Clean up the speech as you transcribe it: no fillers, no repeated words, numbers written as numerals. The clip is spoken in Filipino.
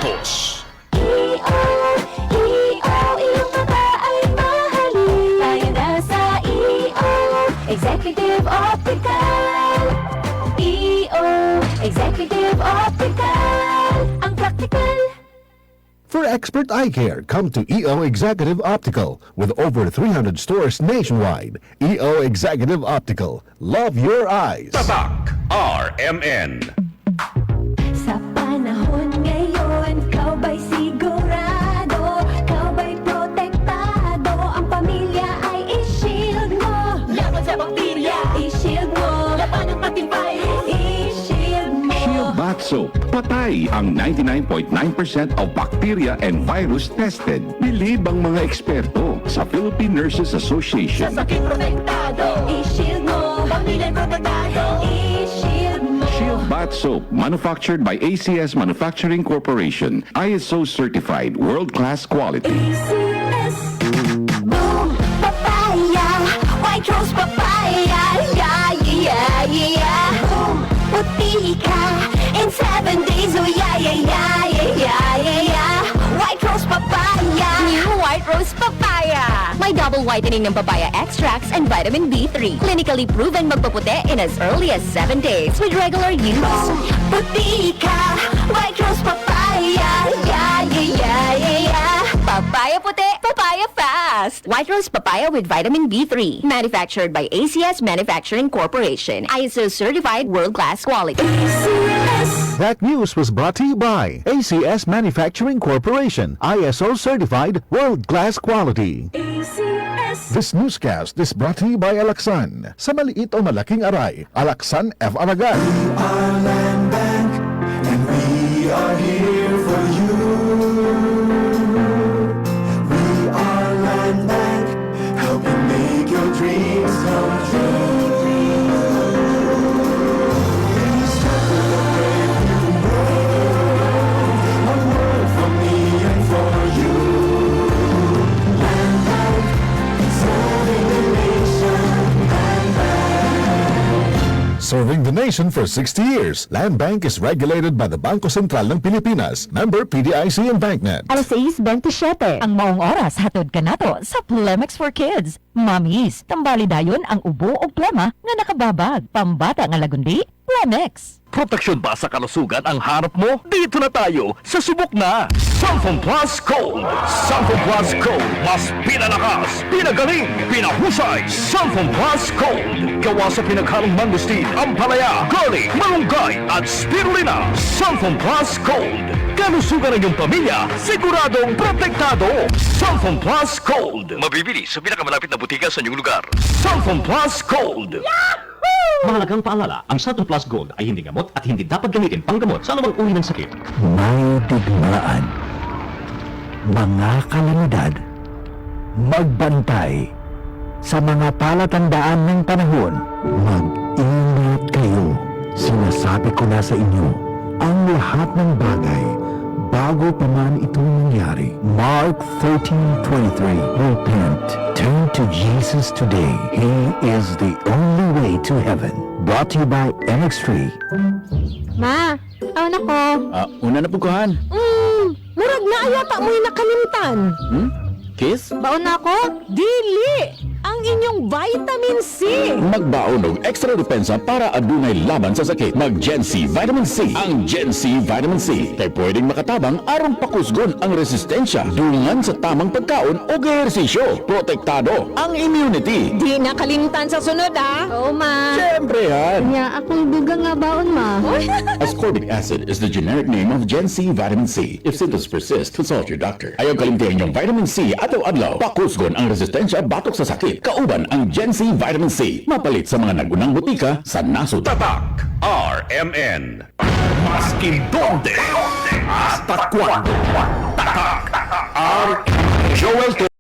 sapatos. Iyong mata ay mahalin. Tayo na sa Executive Optical. Executive Optical. Ang practical. For expert eye care, come to EO Executive Optical. With over 300 stores nationwide, EO Executive Optical. Love your eyes. Tatak RMN. Sa panahon ngayon, kau ba'y sigurado? Kau ba'y protektado? Ang pamilya ay i-shield mo. Laban sa bakterya, i-shield mo. Laban ng matibay, i-shield mo. Shield Bath Soap. Patay ang 99.9% of bacteria and virus tested. Bilib ang mga eksperto sa Philippine Nurses Association. Sa sakit protektado, i-shield mo. Pamilya protektado, i-shield mo. Shield Bath Soap, manufactured by ACS Manufacturing Corporation. ISO certified, world-class quality. ACS. Boom, papaya. White rose papaya. Yeah, yeah, yeah. Boom, puti ka. In 7 days, oh yeah, yeah, yeah, yeah, yeah, yeah, yeah. White rose papaya. New White Rose Papaya. May double whitening ng papaya extracts and vitamin B3. Clinically proven magpaputi in as early as 7 days with regular use. Boom, puti ka. White rose papaya. Yeah, yeah, yeah, yeah, yeah. Papaya puti, papaya fast. White Rose Papaya with vitamin B3. Manufactured by ACS Manufacturing Corporation. ISO certified world-class quality. ACS. That news was brought to you by ACS Manufacturing Corporation. ISO certified, world-class quality. ACS. This newscast is brought to you by Alaksan. Sa maliit o malaking aray, Alaksan F. Aragan. Our land bank, and we are here for you. We are land bank, helping make your dreams come true. Please start with a brave new world, a world for me and for you. Land bank, serving the nation. Land bank. Serving the nation for 60 years, Land Bank is regulated by the Bangko Sentral ng Pilipinas. Member PDIC and BancNet. Alas 6:27, ang maong oras hatod ka nato sa Plemex for Kids. Mamis, tambali dayon ang ubo o plema nga nakababag. Pambata nga lagundi, Plemex. Proteksyon ba sa kalusugan ang hanap mo? Dito na tayo sa subok na Sunfone Plus Gold. Sunfone Plus Gold, mas pinalakas, pinagaling, pinahusay. Sunfone Plus Gold, gawa sa pinaghalong mangustin, ampalaya, garlic, malunggay at spirulina. Sunfone Plus Gold, kalusugan ng iyong pamilya, siguradong protektado. Sunfone Plus Gold, mabibili sa pinakamalapit na butika sa inyong lugar. Sunfone Plus Gold. Mahalagang paalala, ang Sunfone Plus Gold ay hindi gamot at hindi dapat gamitin panggamot sa anumang uri ng sakit. May digmaan, mga kalamidad, magbantay sa mga palatandaan ng panahon. Mag-ingat kayo. Sinasabi ko na sa inyo, ang lahat ng bagay bago pa man ito mangyari. Mark 13:23. Repent. Turn to Jesus today. He is the only way to heaven. Brought to you by MX3. Ma, awan ako. Una na puguhan. Murag na ayata mo'y nakalimtan. Kiss? Baon na ako? Dili! Ang inyong vitamin C! Magbaon og extra depensa para adunay laban sa sakit. Mag Gen C Vitamin C. Ang Gen C Vitamin C kay pwedeng makatabang aron pakusgon ang resistensya dungan sa tamang pagkaon o ehersisyo. Protektado ang immunity. Di nakalimtan sa sunod, ah! Oo, ma! Siyempre yan. Nya, akong dugang nga baon, ma. Ascorbic acid is the generic name of Gen C Vitamin C. If symptoms persist, consult your doctor. Ayaw kalimtihan yung Vitamin C adlaw-adlaw. Pakusgon ang resistensya batok sa sakit. Kauban ang Gen C Vitamin C. Mapalit sa mga nagunang butika sa nasod. Tatak RMN. Maskin donde hasta cuando. Tatak RMN. Joel